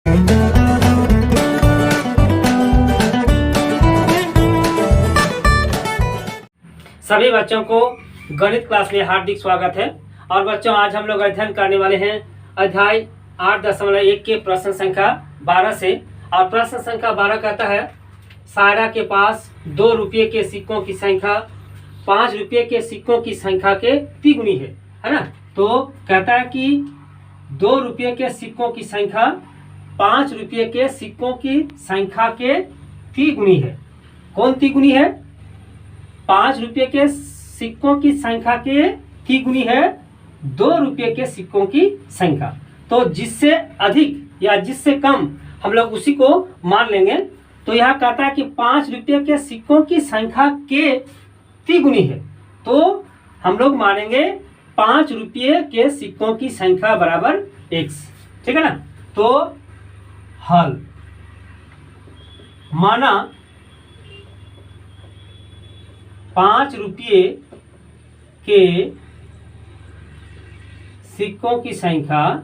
सभी बच्चों को गणित क्लास में हार्दिक स्वागत है। और बच्चों, आज हम लोग अध्ययन करने वाले हैं अध्याय 8.1 के प्रश्न संख्या 12 से। और प्रश्न संख्या 12 कहता है, सायरा के पास 2 रुपये के सिक्कों की संख्या 5 रुपये के सिक्कों की संख्या के तिगुनी है ना। तो कहता है कि 2 रुपये के सिक्कों की संख्या 5 रुपये के सिक्कों की संख्या के तिगुनी है। कौन तिगुनी है? 5 रुपये के सिक्कों की संख्या के तिगुनी है 2 रुपये के सिक्कों की संख्या। तो जिससे अधिक या जिससे कम हम लोग उसी को मान लेंगे। तो यहाँ कहता है कि 5 रुपये के सिक्कों की संख्या के तिगुनी है, तो हम लोग मानेंगे 5 रुपये के सिक्कों की संख्या बराबर x। ठीक है ना। तो हल माना 5 रुपये के सिक्कों की संख्या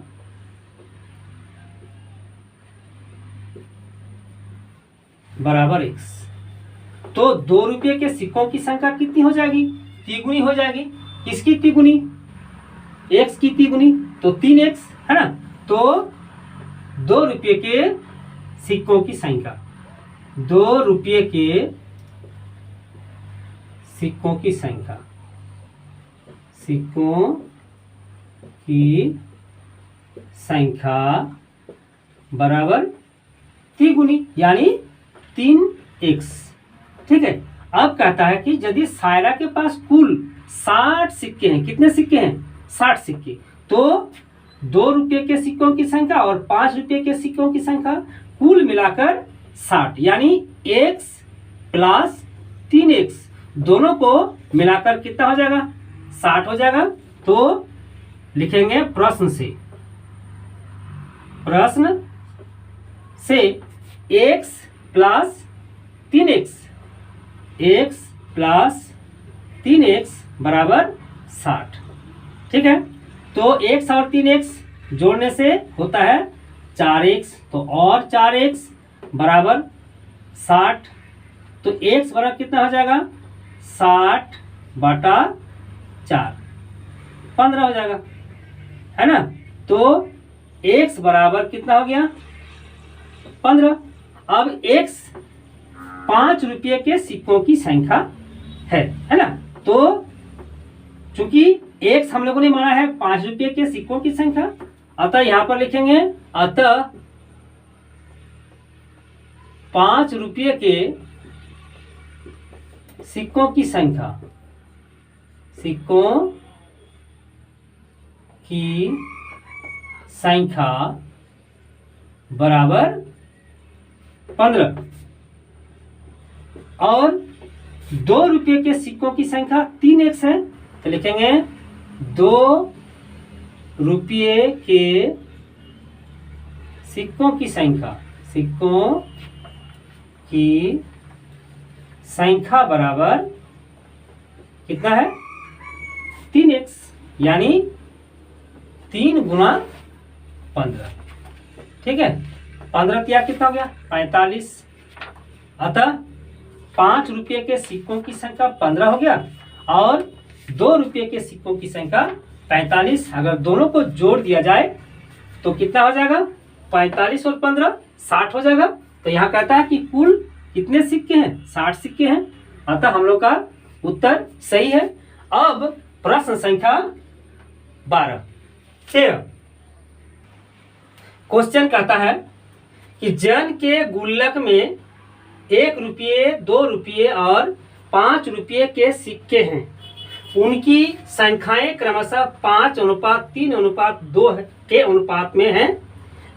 बराबर x। तो 2 रुपये के सिक्कों की संख्या कितनी हो जाएगी? तिगुनी हो जाएगी। किसकी तिगुनी? x की तिगुनी, तो 3x है ना। तो 2 रुपये के सिक्कों की संख्या, 2 रुपये के सिक्कों की संख्या, सिक्कों की संख्या बराबर तिगुनी यानी 3x। ठीक है। अब कहता है कि यदि सायरा के पास कुल 60 सिक्के हैं। कितने सिक्के हैं? 60 सिक्के। तो 2 रुपये के सिक्कों की संख्या और 5 रुपये के सिक्कों की संख्या कुल मिलाकर 60 यानी x प्लस 3x दोनों को मिलाकर कितना हो जाएगा? 60 हो जाएगा। तो लिखेंगे प्रश्न से x plus 3x, x plus 3x बराबर 60। ठीक है। तो x और 3x जोड़ने से होता है 4x, तो और 4x बराबर 60। तो x बराबर कितना हो जाएगा? 60 बटा 4, 15 हो जाएगा, है ना। तो x बराबर कितना हो गया? 15। अब x 5 रुपये के सिक्कों की संख्या है ना। तो चूंकि x हम लोगों ने माना है 5 रुपये के सिक्कों की संख्या, अतः यहां पर लिखेंगे अतः 5 रुपये के सिक्कों की संख्या, सिक्कों की संख्या बराबर 15। और 2 रुपये के सिक्कों की संख्या 3x है, तो लिखेंगे 2 रुपये के सिक्कों की संख्या, सिक्कों की संख्या बराबर कितना है? 3x यानी 3 गुना 15। ठीक है। 15 तिया कितना हो गया? 45। अतः 5 रुपये के सिक्कों की संख्या 15 हो गया और 2 रुपये के सिक्कों की संख्या 45। अगर दोनों को जोड़ दिया जाए तो कितना हो जाएगा? 45 और 15 60 हो जाएगा। तो यहाँ कहता है कि कुल कितने सिक्के हैं? 60 सिक्के हैं। अतः हम लोग का उत्तर सही है। अब प्रश्न संख्या 13 क्वेश्चन कहता है कि जन के गुल्लक में 1 रुपये, 2 रुपये और 5 रुपये के सिक्के हैं। उनकी संख्याएं क्रमशः 5:3:2 के अनुपात में हैं।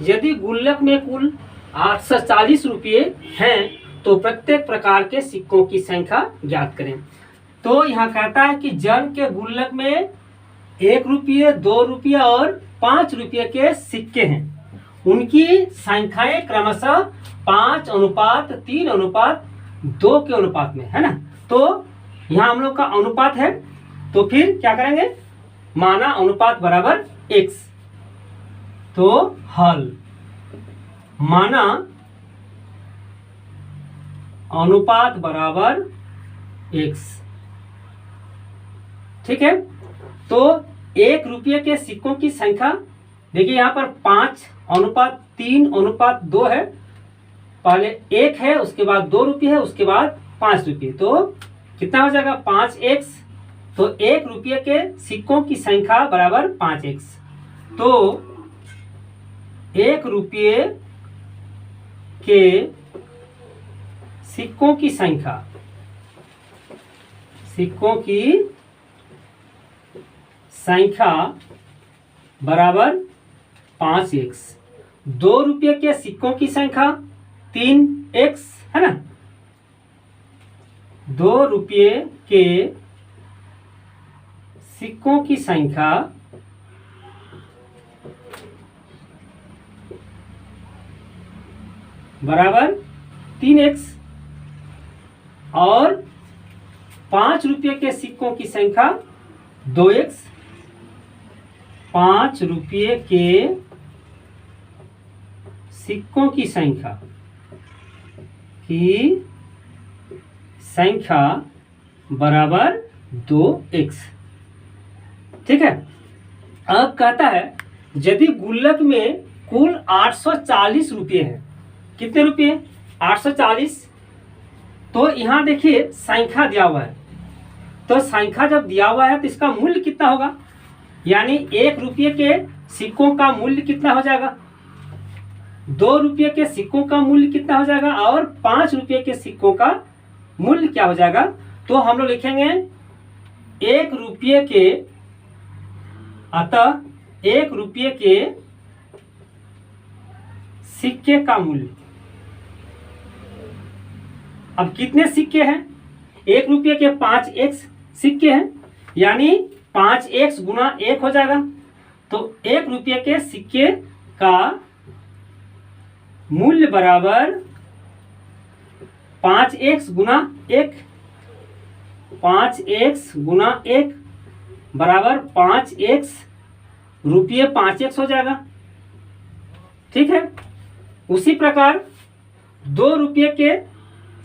यदि गुल्लक में कुल 840 रुपये हैं तो प्रत्येक प्रकार के सिक्कों की संख्या ज्ञात करें। तो यहाँ कहता है कि जन के गुल्लक में 1 रुपये, 2 रुपये और 5 रुपये के सिक्के हैं। उनकी संख्याएं क्रमशः 5:3:2 के अनुपात में है ना। तो यहाँ हम लोग का अनुपात है, तो फिर क्या करेंगे? माना अनुपात बराबर x। तो हल माना अनुपात बराबर x। ठीक है, तो 1 रुपये के सिक्कों की संख्या देखिए यहाँ पर 5:3:2 है। पहले 1 है, उसके बाद 2 रुपये है, उसके बाद 5 रुपये, तो कितना हो जाएगा 5x। तो 1 रुपये के सिक्कों की संख्या बराबर 5x। तो 1 रुपये के सिक्कों की संख्या बराबर 5x। 2 रुपये के सिक्कों की संख्या 3x है ना। 2 रुपये के सिक्कों की संख्या बराबर 3x और 5 रुपये के सिक्कों की संख्या 2x। 5 रुपये के सिक्कों की संख्या बराबर 2x। ठीक है, अब कहता है यदि गुल्लक में कुल 840 रुपये हैं। कितने रुपये 840। तो यहाँ देखिए संख्या दिया हुआ है, तो संख्या जब दिया हुआ है तो इसका मूल्य कितना होगा, यानी 1 रुपये के सिक्कों का मूल्य कितना हो जाएगा, 2 रुपये के सिक्कों का मूल्य कितना हो जाएगा और 5 रुपये के सिक्कों का मूल्य क्या हो जाएगा। तो हम लोग लिखेंगे 1 रुपये के, अतः 1 रुपये के सिक्के का मूल्य। अब कितने सिक्के हैं, 1 रुपये के 5x सिक्के हैं, यानी 5x गुना 1 हो जाएगा। तो 1 रुपये के सिक्के का मूल्य बराबर 5x गुना 1। 5x गुना 1 बराबर 5x रुपये 5x हो जाएगा। ठीक है, उसी प्रकार 2 रुपये के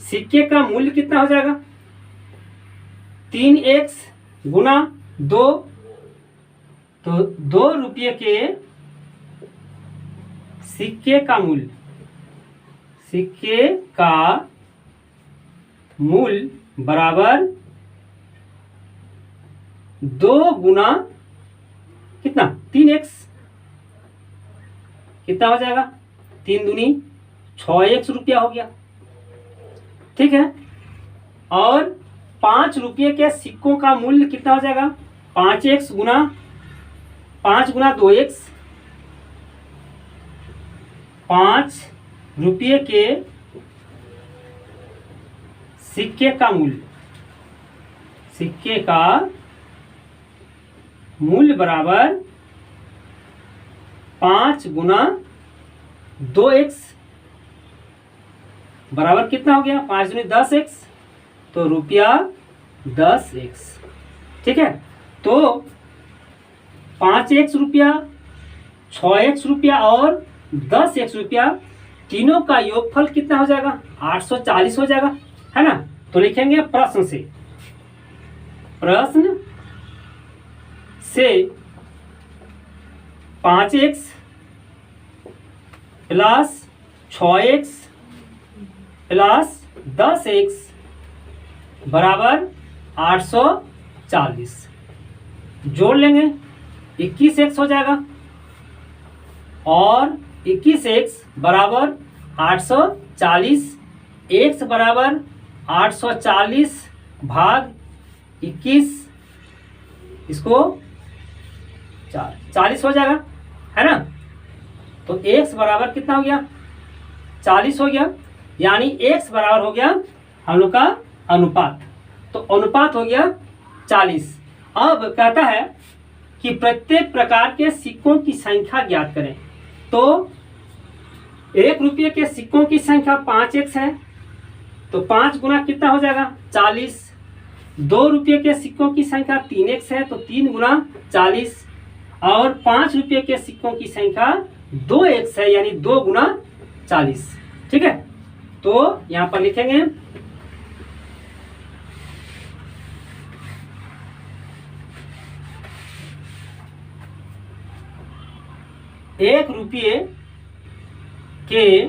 सिक्के का मूल्य कितना हो जाएगा, 3x गुना 2। तो 2 रुपये के सिक्के का मूल्य बराबर 2 गुना कितना 3x। कितना हो जाएगा, 3 दूनी 6x रुपया हो गया। ठीक है, और 5 रुपये के सिक्कों का मूल्य कितना हो जाएगा, 5x गुना 5 गुना 2x। 5 रुपये के सिक्के का मूल्य बराबर 5 गुना 2x बराबर कितना हो गया, 5 दूनी 10x, तो रुपया 10x। ठीक है, तो 5x रुपया, 6x रुपया और 10x रुपया, तीनों का योगफल कितना हो जाएगा, 840 हो जाएगा, है ना। तो लिखेंगे प्रश्न से 5x plus 6x plus 10x बराबर 840 जोड़ लेंगे, 21x हो जाएगा और 21x बराबर 840, x बराबर 840 भाग 21, इसको 40 हो जाएगा, है ना। तो x बराबर कितना हो गया, 40 हो गया, यानी x बराबर हो गया हम लोग का अनुपात। तो अनुपात हो गया 40। अब कहता है कि प्रत्येक प्रकार के सिक्कों की संख्या ज्ञात करें। तो 1 रुपये के सिक्कों की संख्या 5x है, तो 5 गुना कितना हो जाएगा 40। 2 रुपये के सिक्कों की संख्या 3x है, तो 3 गुना 40 और 5 रुपये के सिक्कों की संख्या 2x है, यानी 2 गुना 40। ठीक है, तो यहाँ पर लिखेंगे 1 रुपये के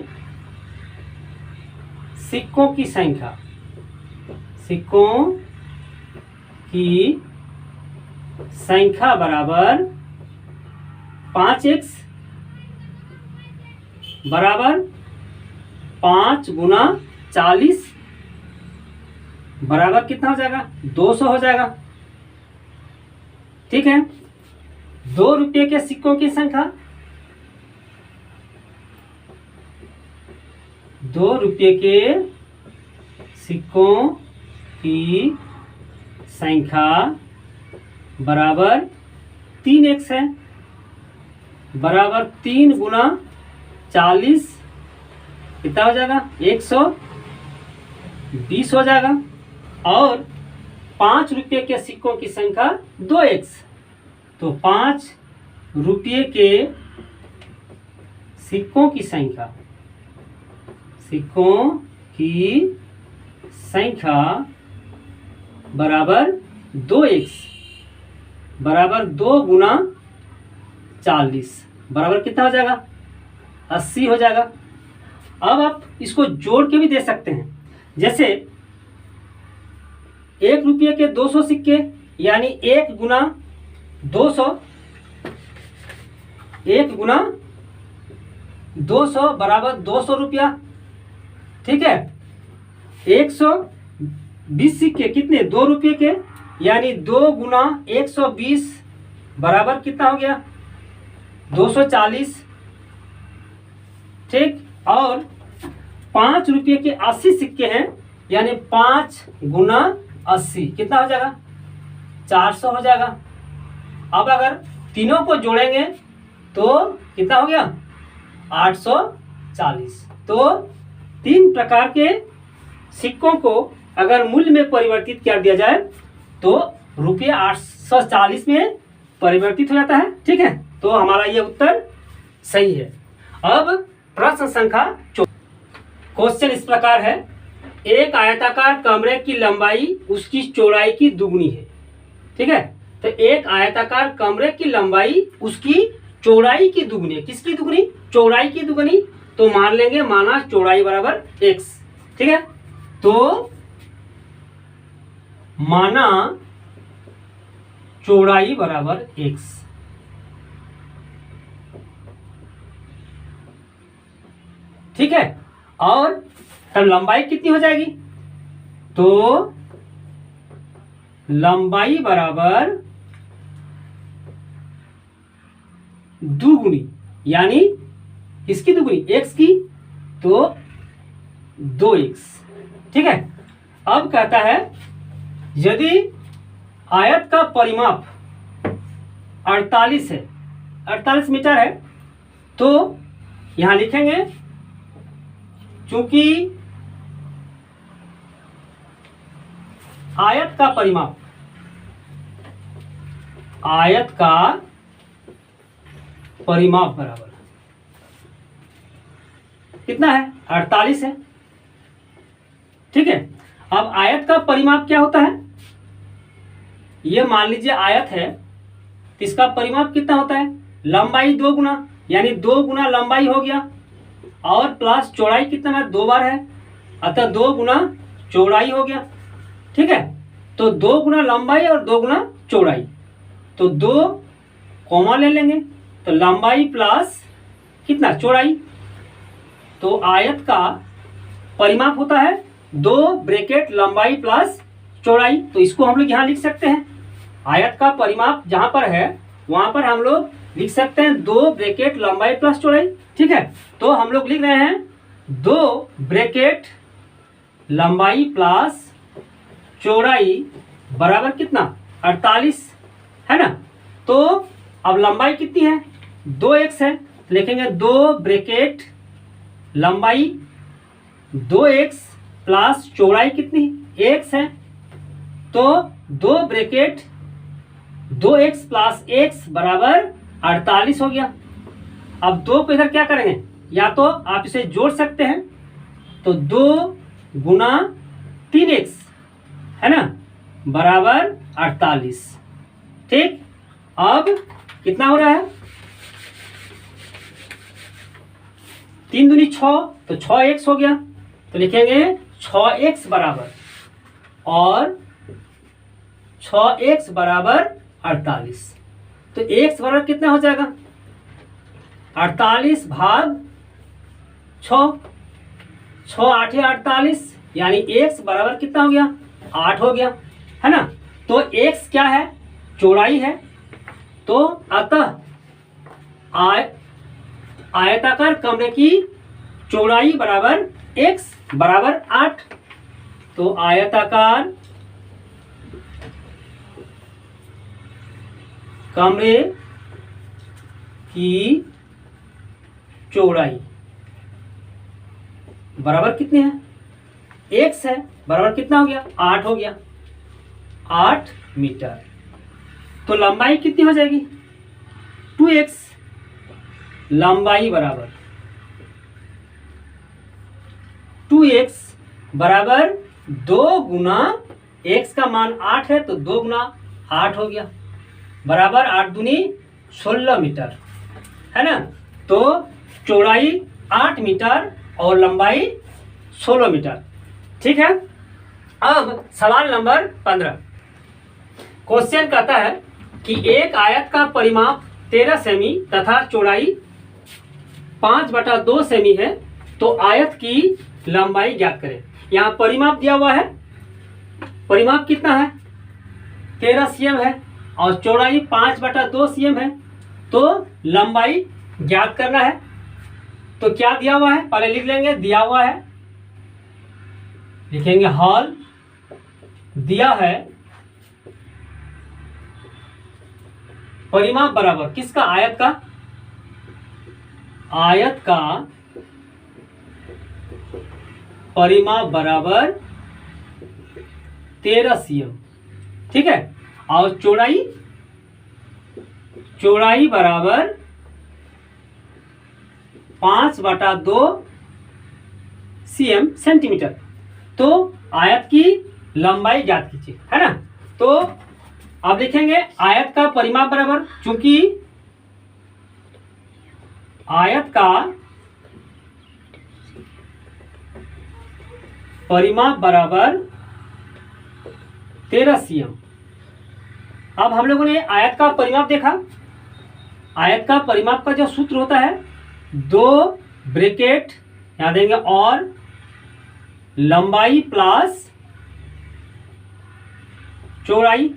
सिक्कों की संख्या, सिक्कों की संख्या बराबर 5x बराबर 5 गुना 40 बराबर कितना हो जाएगा? 200 हो जाएगा। ठीक है, 2 रुपये के सिक्कों की संख्या, 2 रुपये के सिक्कों की संख्या बराबर 3x है, बराबर 3 गुना 40 कितना हो जाएगा? 120 हो जाएगा। और 5 रुपये के सिक्कों की संख्या 2x, तो 5 रुपये के सिक्कों की संख्या, सिक्कों की संख्या बराबर 2x बराबर 2 गुना 40 बराबर कितना हो जाएगा? 80 हो जाएगा। अब आप इसको जोड़ के भी दे सकते हैं, जैसे 1 रुपये के 200 सिक्के, यानी 1 गुना 200, 1 गुना 200 बराबर 200 रुपया। ठीक है, 120 सिक्के कितने? 2 रुपये के, यानी 2 गुना 120 बराबर कितना हो गया? 240। ठीक, और 5 रुपये के 80 सिक्के हैं, यानी 5 गुना 80 कितना हो जाएगा? 400 हो जाएगा। अब अगर तीनों को जोड़ेंगे तो कितना हो गया? 840। तो 3 प्रकार के सिक्कों को अगर मूल्य में परिवर्तित कर दिया जाए तो रुपये 840 में परिवर्तित हो जाता है। ठीक है, तो हमारा ये उत्तर सही है। अब प्रश्न संख्या 4, क्वेश्चन इस प्रकार है, एक आयताकार कमरे की लंबाई उसकी चौड़ाई की दुगनी है। ठीक है, तो एक आयताकार कमरे की लंबाई उसकी चौड़ाई की दुगनी है। किसकी दुगनी? चौड़ाई की दुगनी। तो मान लेंगे, माना चौड़ाई बराबर x। ठीक है, तो माना चौड़ाई बराबर x। ठीक है, और तब लंबाई कितनी हो जाएगी? तो लंबाई बराबर दुगुनी, यानी किसकी दुगुनी? x की, तो 2x। ठीक है, अब कहता है यदि आयत का परिमाप 48 है, 48 मीटर है, तो यहां लिखेंगे चूंकि आयत का परिमाप, आयत का परिमाप बराबर कितना है? 48 है। ठीक है, अब आयत का परिमाप क्या होता है? ये मान लीजिए आयत है, तो इसका परिमाप कितना होता है? लंबाई 2 गुना, यानी 2 गुना लंबाई हो गया, और प्लस चौड़ाई कितना है? 2 बार है, अतः 2 गुना चौड़ाई हो गया। ठीक है, तो 2 गुना लंबाई और 2 गुना चौड़ाई, तो 2 कॉमा ले लेंगे, तो लंबाई प्लस कितना? चौड़ाई। तो आयत का परिमाप होता है 2 ब्रैकेट लंबाई प्लस चौड़ाई। तो इसको हम लोग यहाँ लिख सकते हैं, आयत का परिमाप जहां पर है वहां पर हम लोग लिख सकते हैं 2 ब्रैकेट लंबाई प्लस चौड़ाई। ठीक है, तो हम लोग लिख रहे हैं 2 ब्रैकेट लंबाई प्लस चौड़ाई बराबर कितना? 48 है ना। तो अब लंबाई कितनी है? 2x है, लिखेंगे 2 ब्रैकेट लंबाई 2x प्लस चौड़ाई कितनी? x है, तो 2 ब्रैकेट 2x प्लस x बराबर 48 हो गया। अब 2 को इधर क्या करेंगे? या तो आप इसे जोड़ सकते हैं, तो 2 गुना 3x है ना बराबर 48। ठीक, अब कितना हो रहा है, 3 दूनी 6, तो 6x हो गया, तो लिखेंगे 6x बराबर, और 6x बराबर 48। तो x बराबर कितना हो जाएगा, 48 भाग 6, 6 8 48, यानी x बराबर कितना हो गया, 8 हो गया, है ना। तो x क्या है, चौड़ाई है, तो अतः आयताकार कमरे की चौड़ाई बराबर x बराबर 8। तो आयताकार कमरे की चौड़ाई बराबर कितनी है, x है, बराबर कितना हो गया, 8 हो गया, 8 मीटर। तो लंबाई कितनी हो जाएगी, 2x, लंबाई बराबर 2x बराबर 2 गुना x का मान 8 है, तो 2 गुना 8 हो गया, बराबर 8 दूनी 16 मीटर, है ना। तो चौड़ाई 8 मीटर और लंबाई 16 मीटर। ठीक है, अब सवाल नंबर 15। क्वेश्चन कहता है कि एक आयत का परिमाप 13 सेमी तथा चौड़ाई 5/2 सेमी है, तो आयत की लंबाई ज्ञात करें। यहाँ परिमाप दिया हुआ है, परिमाप कितना है, 13 cm है, और चौड़ाई 5/2 cm है, तो लंबाई ज्ञात करना है। तो क्या दिया हुआ है, पहले लिख लेंगे, दिया हुआ है, लिखेंगे हॉल दिया है, परिमाप बराबर किसका, आयत का, आयत का परिमाप बराबर 13 cm। ठीक है, और चौड़ाई बराबर 5/2 cm सेंटीमीटर। तो आयत की लंबाई ज्ञात कीजिए, है ना। तो अब लिखेंगे आयत का परिमाप बराबर, चूंकि आयत का परिमाप बराबर 13 cm। अब हम लोगों ने आयत का परिमाप देखा, आयत का परिमाप का जो सूत्र होता है, 2 ब्रैकेट यहां देंगे और लंबाई प्लस चौड़ाई।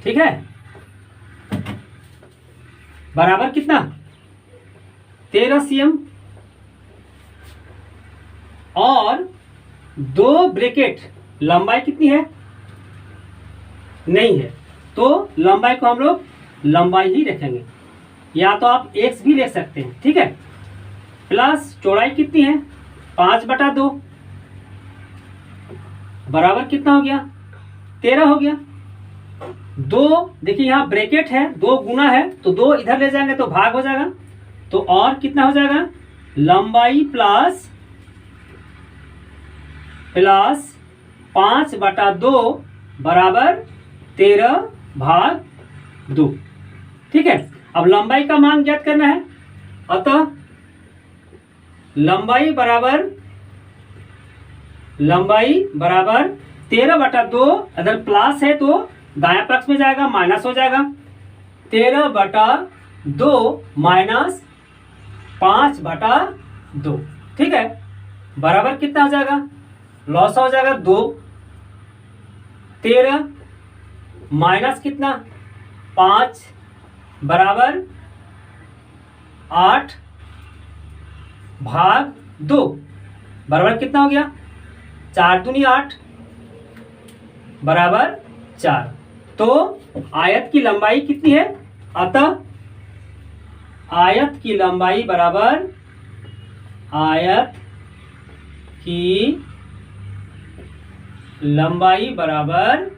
ठीक है, बराबर कितना, 13 cm और 2 ब्रैकेट, लंबाई कितनी है, नहीं है, तो लंबाई को हम लोग लंबाई ही रखेंगे, या तो आप x भी ले सकते हैं। ठीक है, प्लस चौड़ाई कितनी है, 5/2, बराबर कितना हो गया, 13 हो गया। 2 देखिए यहाँ ब्रैकेट है, 2 गुना है, तो 2 इधर ले जाएंगे तो भाग हो जाएगा, तो और कितना हो जाएगा, लंबाई प्लस 5/2 बराबर 13/2। ठीक है, अब लंबाई का मान ज्ञात करना है, अतः लंबाई बराबर 13/2, अगर प्लस है तो दायां पक्ष में जाएगा, माइनस हो जाएगा, 13/2 माइनस 5/2। ठीक है, बराबर कितना हो जाएगा, लॉस हो जाएगा 2, 13 माइनस कितना 5 बराबर 8/2, बराबर कितना हो गया, 4 दूनी 8 बराबर 4। तो आयत की लंबाई कितनी है, अतः आयत की लंबाई बराबर, आयत की लंबाई बराबर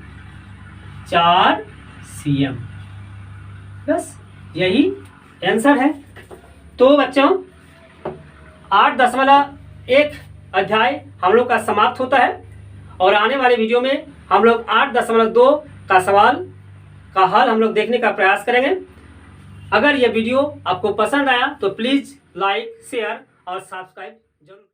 4 cm। बस यही आंसर है। तो बच्चों 8.1 अध्याय हम लोग का समाप्त होता है और आने वाले वीडियो में हम लोग 8.2 का सवाल का हल हम लोग देखने का प्रयास करेंगे। अगर यह वीडियो आपको पसंद आया तो प्लीज़ लाइक, शेयर और सब्सक्राइब जरूर करें।